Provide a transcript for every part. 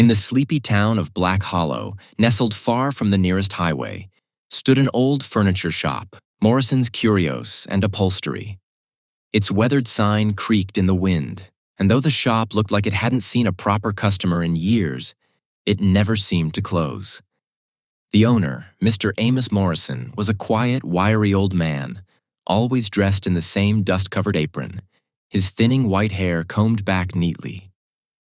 In the sleepy town of Black Hollow, nestled far from the nearest highway, stood an old furniture shop, Morrison's Curios and Upholstery. Its weathered sign creaked in the wind, and though the shop looked like it hadn't seen a proper customer in years, it never seemed to close. The owner, Mr. Amos Morrison, was a quiet, wiry old man, always dressed in the same dust-covered apron, his thinning white hair combed back neatly.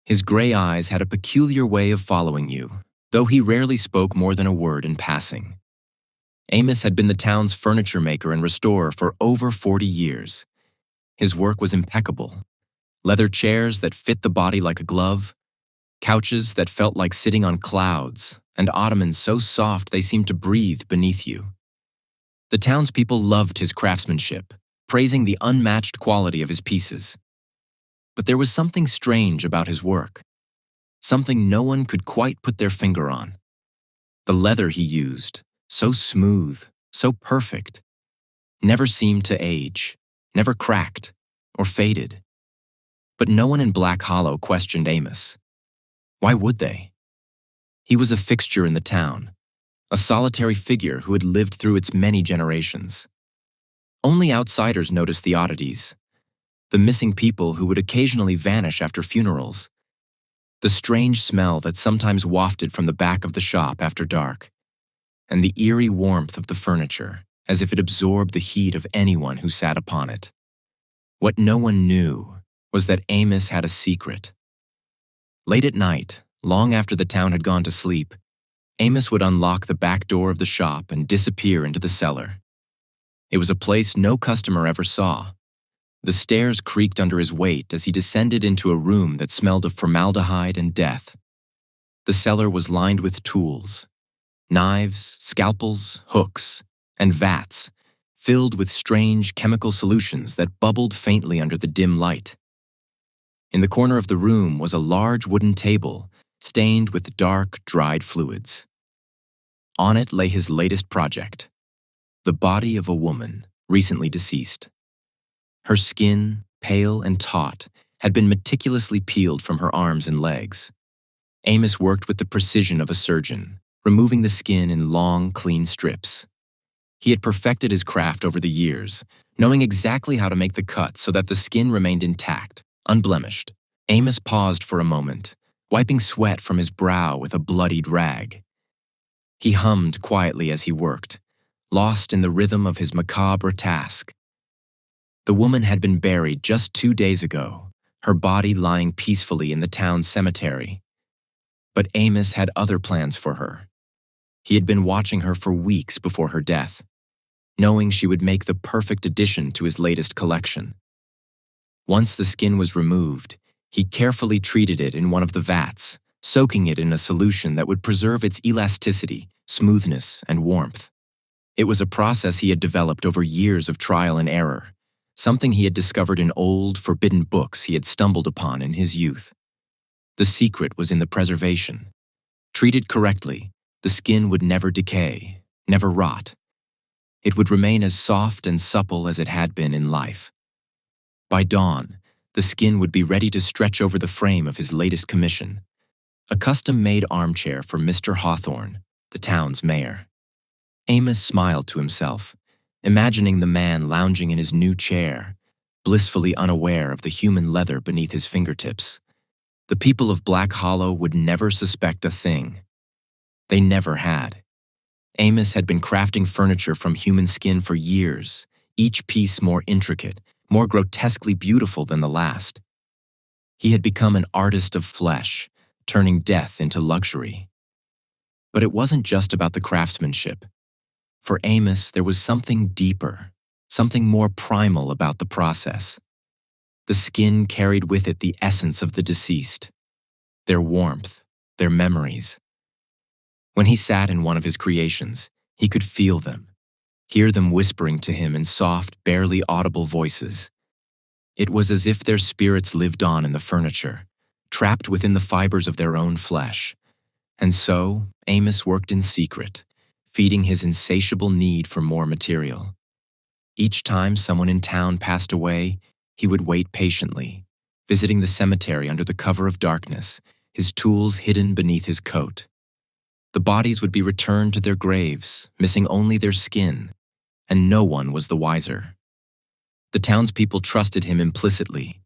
His gray eyes had a peculiar way of following you, though he rarely spoke more than a word in passing. Amos had been the town's furniture maker and restorer for over 40 years. His work was impeccable. Leather chairs that fit the body like a glove, couches that felt like sitting on clouds, and ottomans so soft they seemed to breathe beneath you. The townspeople loved his craftsmanship, praising the unmatched quality of his pieces. But there was something strange about his work, something no one could quite put their finger on. The leather he used, so smooth, so perfect, never seemed to age, never cracked or faded. But no one in Black Hollow questioned Amos. Why would they? He was a fixture in the town, a solitary figure who had lived through its many generations. Only outsiders noticed the oddities, the missing people who would occasionally vanish after funerals, the strange smell that sometimes wafted from the back of the shop after dark, and the eerie warmth of the furniture, as if it absorbed the heat of anyone who sat upon it. What no one knew was that Amos had a secret. Late at night, long after the town had gone to sleep, Amos would unlock the back door of the shop and disappear into the cellar. It was a place no customer ever saw. The stairs creaked under his weight as he descended into a room that smelled of formaldehyde and death. The cellar was lined with tools, knives, scalpels, hooks, and vats, filled with strange chemical solutions that bubbled faintly under the dim light. In the corner of the room was a large wooden table, stained with dark, dried fluids. On it lay his latest project, the body of a woman, recently deceased. Her skin, pale and taut, had been meticulously peeled from her arms and legs. Amos worked with the precision of a surgeon, removing the skin in long, clean strips. He had perfected his craft over the years, knowing exactly how to make the cut so that the skin remained intact, unblemished. Amos paused for a moment, wiping sweat from his brow with a bloodied rag. He hummed quietly as he worked, lost in the rhythm of his macabre task. The woman had been buried just 2 days ago, her body lying peacefully in the town's cemetery. But Amos had other plans for her. He had been watching her for weeks before her death, knowing she would make the perfect addition to his latest collection. Once the skin was removed, he carefully treated it in one of the vats, soaking it in a solution that would preserve its elasticity, smoothness, and warmth. It was a process he had developed over years of trial and error, something he had discovered in old, forbidden books he had stumbled upon in his youth. The secret was in the preservation. Treated correctly, the skin would never decay, never rot. It would remain as soft and supple as it had been in life. By dawn, the skin would be ready to stretch over the frame of his latest commission, a custom-made armchair for Mr. Hawthorne, the town's mayor. Amos smiled to himself, imagining the man lounging in his new chair, blissfully unaware of the human leather beneath his fingertips. The people of Black Hollow would never suspect a thing. They never had. Amos had been crafting furniture from human skin for years, each piece more intricate, more grotesquely beautiful than the last. He had become an artist of flesh, turning death into luxury. But it wasn't just about the craftsmanship. For Amos, there was something deeper, something more primal about the process. The skin carried with it the essence of the deceased, their warmth, their memories. When he sat in one of his creations, he could feel them, hear them whispering to him in soft, barely audible voices. It was as if their spirits lived on in the furniture, trapped within the fibers of their own flesh. And so, Amos worked in secret, feeding his insatiable need for more material. Each time someone in town passed away, he would wait patiently, visiting the cemetery under the cover of darkness, his tools hidden beneath his coat. The bodies would be returned to their graves, missing only their skin, and no one was the wiser. The townspeople trusted him implicitly.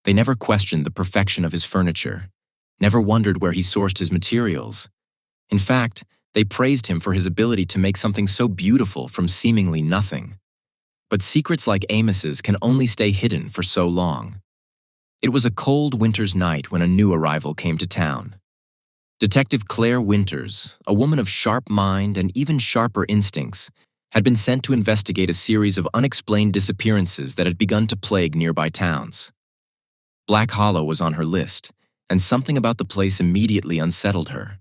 They never questioned the perfection of his furniture, never wondered where he sourced his materials. In fact, they praised him for his ability to make something so beautiful from seemingly nothing. But secrets like Amos's can only stay hidden for so long. It was a cold winter's night when a new arrival came to town. Detective Claire Winters, a woman of sharp mind and even sharper instincts, had been sent to investigate a series of unexplained disappearances that had begun to plague nearby towns. Black Hollow was on her list, and something about the place immediately unsettled her.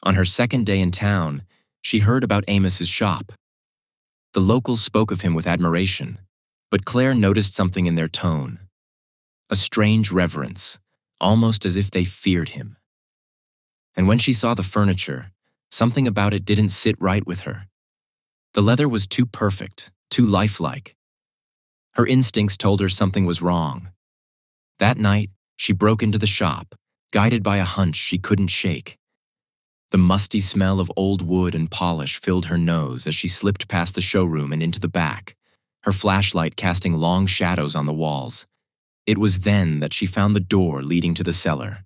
On her second day in town, she heard about Amos's shop. The locals spoke of him with admiration, but Claire noticed something in their tone. A strange reverence, almost as if they feared him. And when she saw the furniture, something about it didn't sit right with her. The leather was too perfect, too lifelike. Her instincts told her something was wrong. That night, she broke into the shop, guided by a hunch she couldn't shake. The musty smell of old wood and polish filled her nose as she slipped past the showroom and into the back, her flashlight casting long shadows on the walls. It was then that she found the door leading to the cellar.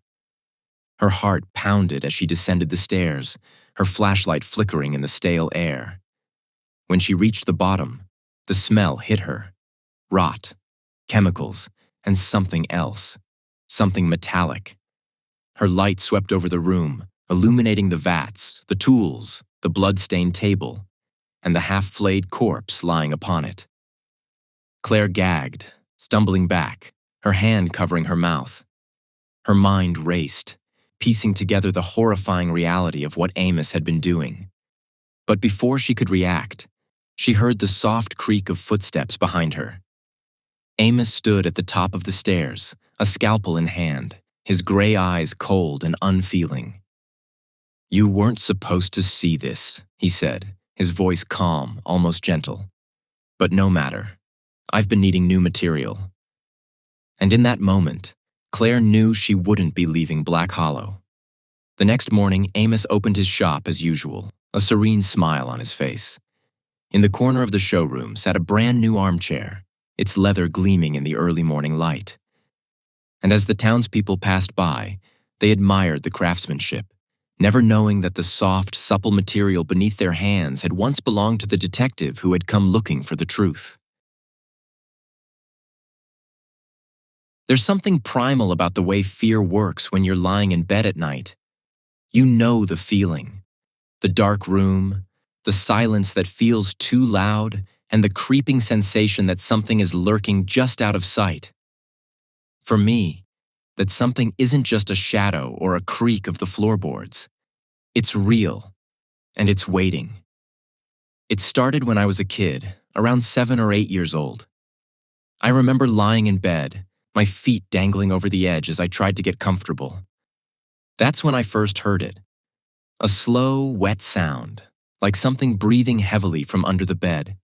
Her heart pounded as she descended the stairs, her flashlight flickering in the stale air. When she reached the bottom, the smell hit her. Rot, chemicals, and something else, something metallic. Her light swept over the room, illuminating the vats, the tools, the blood-stained table, and the half-flayed corpse lying upon it. Claire gagged, stumbling back, her hand covering her mouth. Her mind raced, piecing together the horrifying reality of what Amos had been doing. But before she could react, she heard the soft creak of footsteps behind her. Amos stood at the top of the stairs, a scalpel in hand, his gray eyes cold and unfeeling. "You weren't supposed to see this," he said, his voice calm, almost gentle. "But no matter. I've been needing new material." And in that moment, Claire knew she wouldn't be leaving Black Hollow. The next morning, Amos opened his shop as usual, a serene smile on his face. In the corner of the showroom sat a brand new armchair, its leather gleaming in the early morning light. And as the townspeople passed by, they admired the craftsmanship, never knowing that the soft, supple material beneath their hands had once belonged to the detective who had come looking for the truth. There's something primal about the way fear works when you're lying in bed at night. You know the feeling. The dark room, the silence that feels too loud, and the creeping sensation that something is lurking just out of sight. For me, that something isn't just a shadow or a creak of the floorboards. It's real, and it's waiting. It started when I was a kid, around 7 or 8 years old. I remember lying in bed, my feet dangling over the edge as I tried to get comfortable. That's when I first heard it. A slow, wet sound, like something breathing heavily from under the bed.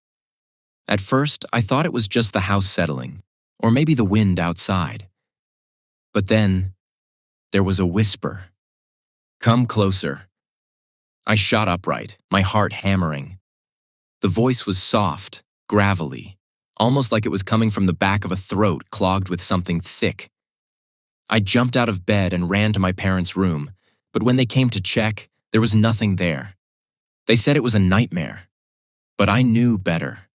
At first, I thought it was just the house settling, or maybe the wind outside. But then, there was a whisper. "Come closer." I shot upright, my heart hammering. The voice was soft, gravelly, almost like it was coming from the back of a throat clogged with something thick. I jumped out of bed and ran to my parents' room, but when they came to check, there was nothing there. They said it was a nightmare, but I knew better.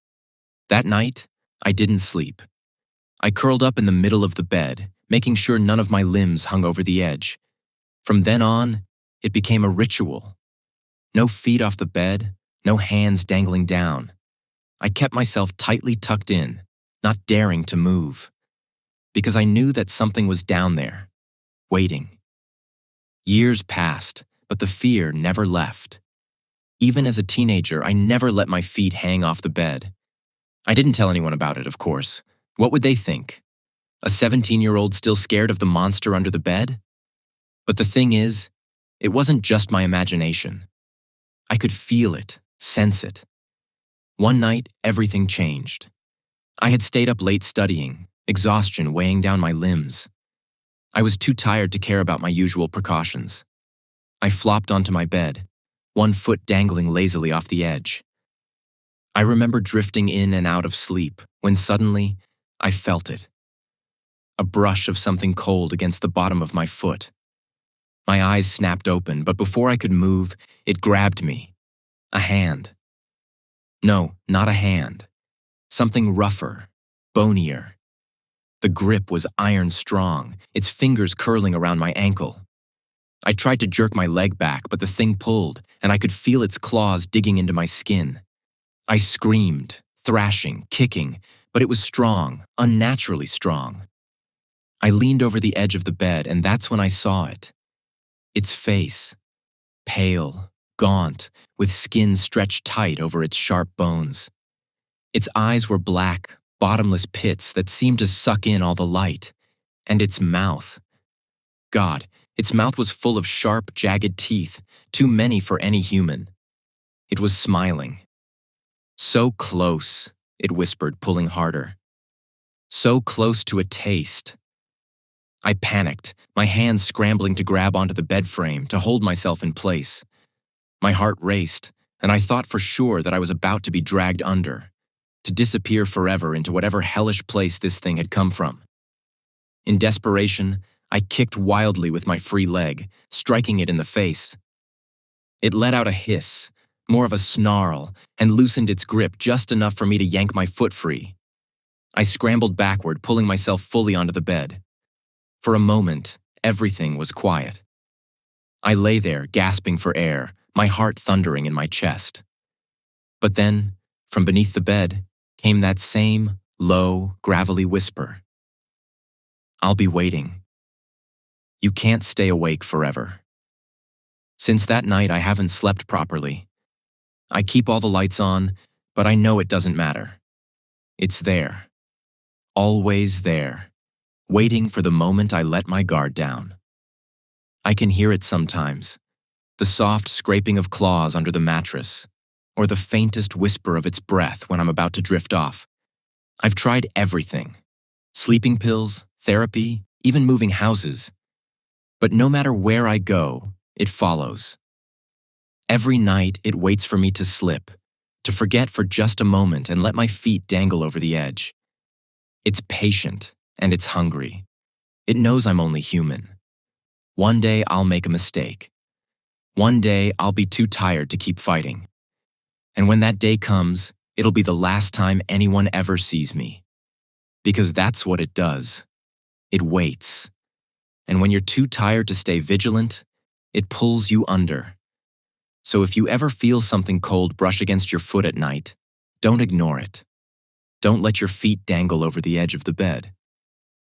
That night, I didn't sleep. I curled up in the middle of the bed, making sure none of my limbs hung over the edge. From then on, it became a ritual. No feet off the bed, no hands dangling down. I kept myself tightly tucked in, not daring to move, because I knew that something was down there, waiting. Years passed, but the fear never left. Even as a teenager, I never let my feet hang off the bed. I didn't tell anyone about it, of course. What would they think? A 17-year-old still scared of the monster under the bed? But the thing is, it wasn't just my imagination. I could feel it, sense it. One night, everything changed. I had stayed up late studying, exhaustion weighing down my limbs. I was too tired to care about my usual precautions. I flopped onto my bed, one foot dangling lazily off the edge. I remember drifting in and out of sleep when suddenly I felt it. A brush of something cold against the bottom of my foot. My eyes snapped open, but before I could move, it grabbed me. A hand. No, not a hand. Something rougher, bonier. The grip was iron strong, its fingers curling around my ankle. I tried to jerk my leg back, but the thing pulled, and I could feel its claws digging into my skin. I screamed, thrashing, kicking, but it was strong, unnaturally strong. I leaned over the edge of the bed, and that's when I saw it. Its face, pale, gaunt, with skin stretched tight over its sharp bones. Its eyes were black, bottomless pits that seemed to suck in all the light. And its mouth. God, its mouth was full of sharp, jagged teeth, too many for any human. It was smiling. So close, it whispered, pulling harder. So close to a taste. I panicked, my hands scrambling to grab onto the bed frame to hold myself in place. My heart raced, and I thought for sure that I was about to be dragged under, to disappear forever into whatever hellish place this thing had come from. In desperation, I kicked wildly with my free leg, striking it in the face. It let out a hiss, more of a snarl, and loosened its grip just enough for me to yank my foot free. I scrambled backward, pulling myself fully onto the bed. For a moment, everything was quiet. I lay there, gasping for air, my heart thundering in my chest. But then, from beneath the bed, came that same low, gravelly whisper. I'll be waiting. You can't stay awake forever. Since that night, I haven't slept properly. I keep all the lights on, but I know it doesn't matter. It's there. Always there. Waiting for the moment I let my guard down. I can hear it sometimes, the soft scraping of claws under the mattress, or the faintest whisper of its breath when I'm about to drift off. I've tried everything. Sleeping pills, therapy, even moving houses. But no matter where I go, it follows. Every night it waits for me to slip, to forget for just a moment and let my feet dangle over the edge. It's patient. And it's hungry. It knows I'm only human. One day I'll make a mistake. One day I'll be too tired to keep fighting. And when that day comes, it'll be the last time anyone ever sees me. Because that's what it does. It waits. And when you're too tired to stay vigilant, it pulls you under. So if you ever feel something cold brush against your foot at night, don't ignore it. Don't let your feet dangle over the edge of the bed.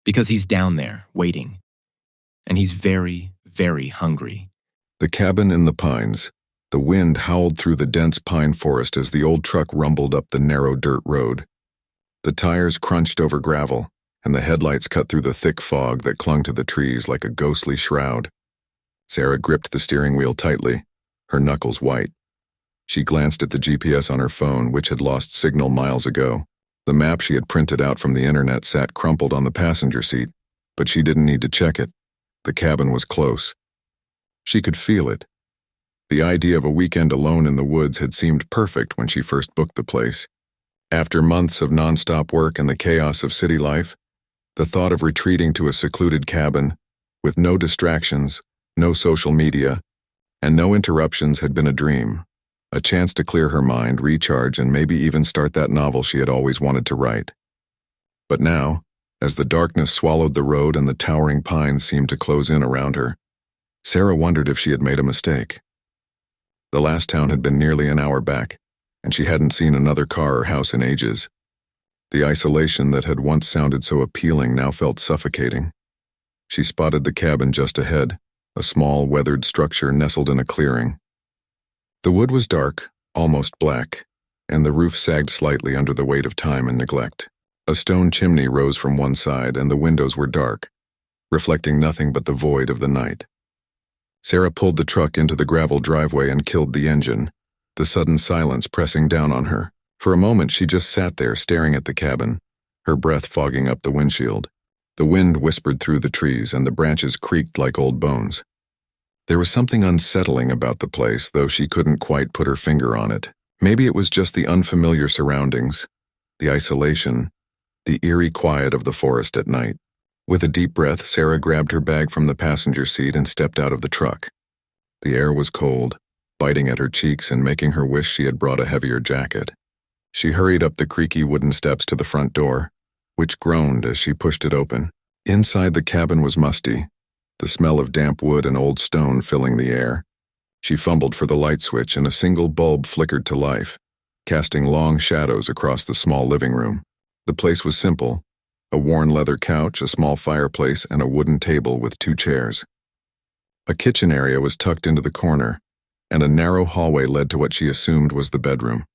Because he's down there, waiting. And he's very, very hungry. The cabin in the pines. The wind howled through the dense pine forest as the old truck rumbled up the narrow dirt road. The tires crunched over gravel, and the headlights cut through the thick fog that clung to the trees like a ghostly shroud. Sarah gripped the steering wheel tightly, her knuckles white. She glanced at the GPS on her phone, which had lost signal miles ago. The map she had printed out from the internet sat crumpled on the passenger seat, but she didn't need to check it. The cabin was close. She could feel it. The idea of a weekend alone in the woods had seemed perfect when she first booked the place. After months of nonstop work and the chaos of city life, the thought of retreating to a secluded cabin, with no distractions, no social media, and no interruptions had been a dream. A chance to clear her mind, recharge, and maybe even start that novel she had always wanted to write. But now, as the darkness swallowed the road and the towering pines seemed to close in around her, Sarah wondered if she had made a mistake. The last town had been nearly an hour back, and she hadn't seen another car or house in ages. The isolation that had once sounded so appealing now felt suffocating. She spotted the cabin just ahead, a small, weathered structure nestled in a clearing. The wood was dark, almost black, and the roof sagged slightly under the weight of time and neglect. A stone chimney rose from one side, and the windows were dark, reflecting nothing but the void of the night. Sarah pulled the truck into the gravel driveway and killed the engine, the sudden silence pressing down on her. For a moment she just sat there staring at the cabin, her breath fogging up the windshield. The wind whispered through the trees, and the branches creaked like old bones. There was something unsettling about the place, though she couldn't quite put her finger on it. Maybe it was just the unfamiliar surroundings, the isolation, the eerie quiet of the forest at night. With a deep breath, Sarah grabbed her bag from the passenger seat and stepped out of the truck. The air was cold, biting at her cheeks and making her wish she had brought a heavier jacket. She hurried up the creaky wooden steps to the front door, which groaned as she pushed it open. Inside, the cabin was musty, the smell of damp wood and old stone filling the air. She fumbled for the light switch, and a single bulb flickered to life, casting long shadows across the small living room. The place was simple: a worn leather couch, a small fireplace, and a wooden table with 2 chairs. A kitchen area was tucked into the corner, and a narrow hallway led to what she assumed was the bedroom.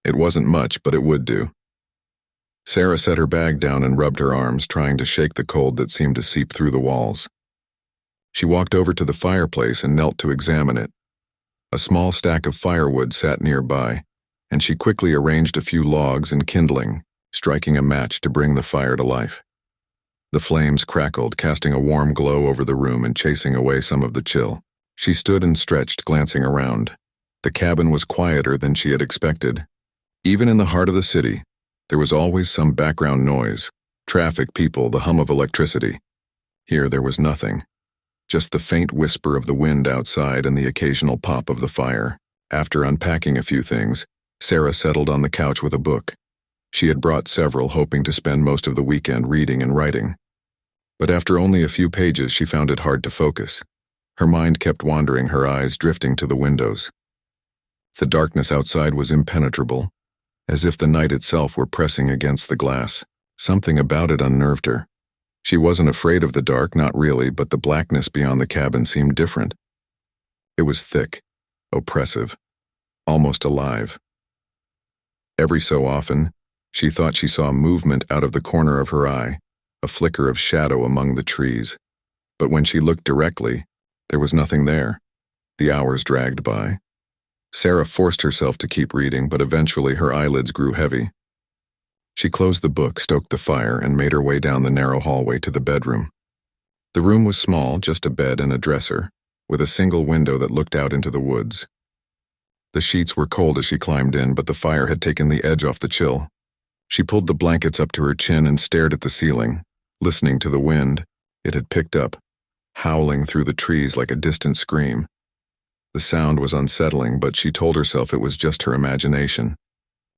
It wasn't much, but it would do. Sarah set her bag down and rubbed her arms, trying to shake the cold that seemed to seep through the walls. She walked over to the fireplace and knelt to examine it. A small stack of firewood sat nearby, and she quickly arranged a few logs and kindling, striking a match to bring the fire to life. The flames crackled, casting a warm glow over the room and chasing away some of the chill. She stood and stretched, glancing around. The cabin was quieter than she had expected. Even in the heart of the city, there was always some background noise: traffic, people, the hum of electricity. Here there was nothing. Just the faint whisper of the wind outside and the occasional pop of the fire. After unpacking a few things, Sarah settled on the couch with a book. She had brought several, hoping to spend most of the weekend reading and writing. But after only a few pages, she found it hard to focus. Her mind kept wandering, her eyes drifting to the windows. The darkness outside was impenetrable, as if the night itself were pressing against the glass. Something about it unnerved her. She wasn't afraid of the dark, not really, but the blackness beyond the cabin seemed different. It was thick, oppressive, almost alive. Every so often, she thought she saw movement out of the corner of her eye, a flicker of shadow among the trees. But when she looked directly, there was nothing there. The hours dragged by. Sarah forced herself to keep reading, but eventually her eyelids grew heavy. She closed the book, stoked the fire, and made her way down the narrow hallway to the bedroom. The room was small, just a bed and a dresser, with a single window that looked out into the woods. The sheets were cold as she climbed in, but the fire had taken the edge off the chill. She pulled the blankets up to her chin and stared at the ceiling, listening to the wind. It had picked up, howling through the trees like a distant scream. The sound was unsettling, but she told herself it was just her imagination.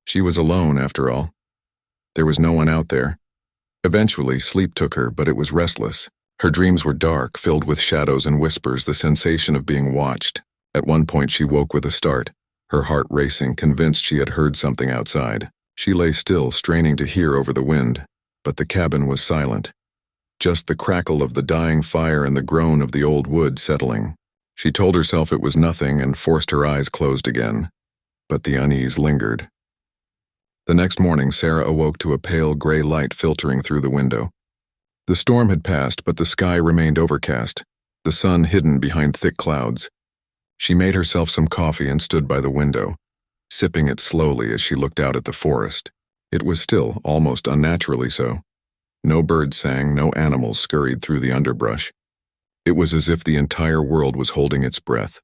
She was alone, after all. There was no one out there. Eventually, sleep took her, but it was restless. Her dreams were dark, filled with shadows and whispers, the sensation of being watched. At one point, she woke with a start, her heart racing, convinced she had heard something outside. She lay still, straining to hear over the wind, but the cabin was silent. Just the crackle of the dying fire and the groan of the old wood settling. She told herself it was nothing and forced her eyes closed again, but the unease lingered. The next morning, Sarah awoke to a pale gray light filtering through the window. The storm had passed, but the sky remained overcast, the sun hidden behind thick clouds. She made herself some coffee and stood by the window, sipping it slowly as she looked out at the forest. It was still, almost unnaturally so. No birds sang, no animals scurried through the underbrush. It was as if the entire world was holding its breath.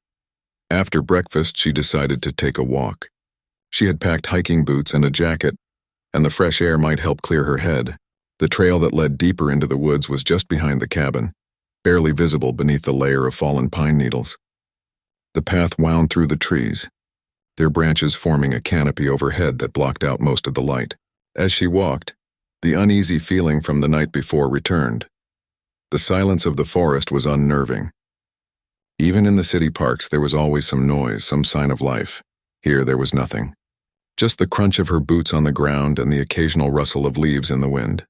After breakfast, she decided to take a walk. She had packed hiking boots and a jacket, and the fresh air might help clear her head. The trail that led deeper into the woods was just behind the cabin, barely visible beneath the layer of fallen pine needles. The path wound through the trees, their branches forming a canopy overhead that blocked out most of the light. As she walked, the uneasy feeling from the night before returned. The silence of the forest was unnerving. Even in the city parks, there was always some noise, some sign of life. Here there was nothing. Just the crunch of her boots on the ground and the occasional rustle of leaves in the wind.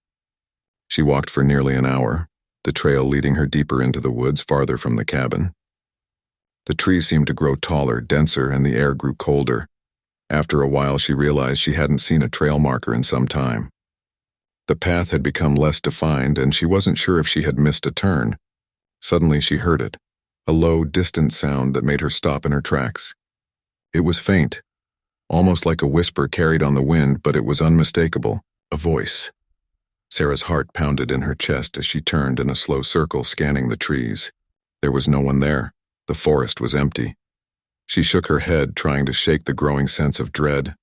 She walked for nearly an hour, the trail leading her deeper into the woods, farther from the cabin. The trees seemed to grow taller, denser, and the air grew colder. After a while, she realized she hadn't seen a trail marker in some time. The path had become less defined, and she wasn't sure if she had missed a turn. Suddenly she heard it, a low, distant sound that made her stop in her tracks. It was faint, almost like a whisper carried on the wind, but it was unmistakable, a voice. Sarah's heart pounded in her chest as she turned in a slow circle, scanning the trees. There was no one there. The forest was empty. She shook her head, trying to shake the growing sense of dread.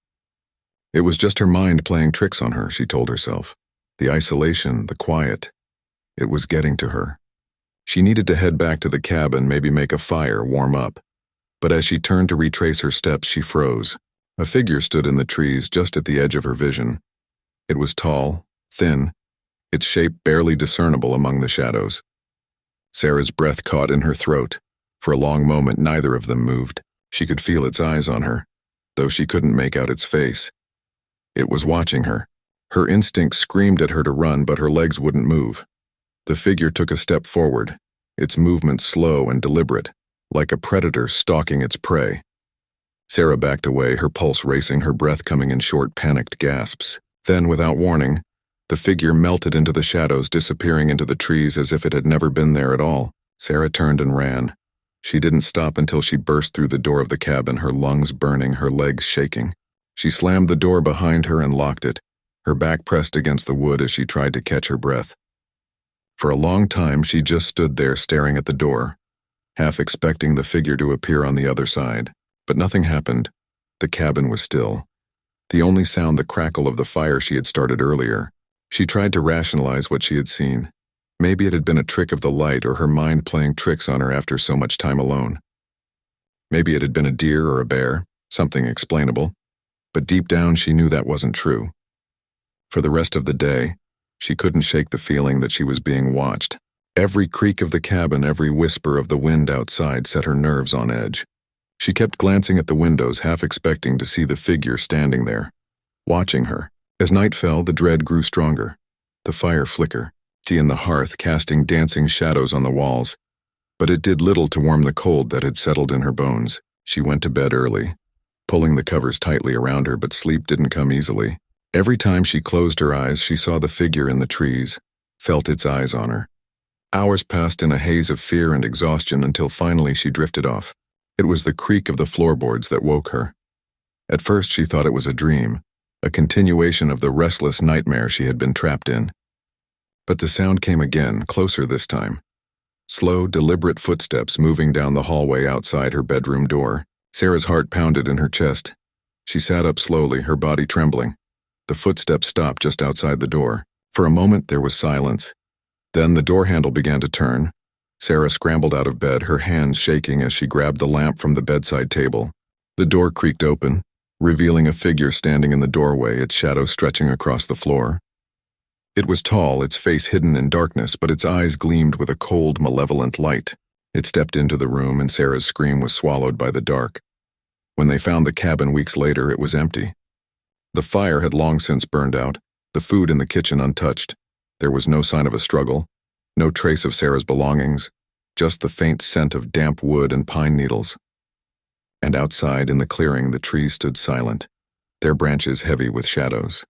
It was just her mind playing tricks on her, she told herself. The isolation, the quiet. It was getting to her. She needed to head back to the cabin, maybe make a fire, warm up. But as she turned to retrace her steps, she froze. A figure stood in the trees just at the edge of her vision. It was tall, thin, its shape barely discernible among the shadows. Sarah's breath caught in her throat. For a long moment, neither of them moved. She could feel its eyes on her, though she couldn't make out its face. It was watching her. Her instinct screamed at her to run, but her legs wouldn't move. The figure took a step forward, its movement slow and deliberate, like a predator stalking its prey. Sarah backed away, her pulse racing, her breath coming in short, panicked gasps. Then, without warning, the figure melted into the shadows, disappearing into the trees as if it had never been there at all. Sarah turned and ran. She didn't stop until she burst through the door of the cabin, her lungs burning, her legs shaking. She slammed the door behind her and locked it, her back pressed against the wood as she tried to catch her breath. For a long time, she just stood there staring at the door, half expecting the figure to appear on the other side. But nothing happened. The cabin was still. The only sound, the crackle of the fire she had started earlier. She tried to rationalize what she had seen. Maybe it had been a trick of the light or her mind playing tricks on her after so much time alone. Maybe it had been a deer or a bear, something explainable. But deep down she knew that wasn't true. For the rest of the day, she couldn't shake the feeling that she was being watched. Every creak of the cabin, every whisper of the wind outside set her nerves on edge. She kept glancing at the windows, half expecting to see the figure standing there, watching her. As night fell, the dread grew stronger. The fire flickered, tea in the hearth casting dancing shadows on the walls. But it did little to warm the cold that had settled in her bones. She went to bed early, pulling the covers tightly around her, but sleep didn't come easily. Every time she closed her eyes, she saw the figure in the trees, felt its eyes on her. Hours passed in a haze of fear and exhaustion until finally she drifted off. It was the creak of the floorboards that woke her. At first she thought it was a dream, a continuation of the restless nightmare she had been trapped in. But the sound came again, closer this time. Slow, deliberate footsteps moving down the hallway outside her bedroom door. Sarah's heart pounded in her chest. She sat up slowly, her body trembling. The footsteps stopped just outside the door. For a moment there was silence. Then the door handle began to turn. Sarah scrambled out of bed, her hands shaking as she grabbed the lamp from the bedside table. The door creaked open, revealing a figure standing in the doorway, its shadow stretching across the floor. It was tall, its face hidden in darkness, but its eyes gleamed with a cold, malevolent light. It stepped into the room, and Sarah's scream was swallowed by the dark. When they found the cabin weeks later, it was empty. The fire had long since burned out, the food in the kitchen untouched. There was no sign of a struggle, no trace of Sarah's belongings, just the faint scent of damp wood and pine needles. And outside in the clearing, the trees stood silent, their branches heavy with shadows.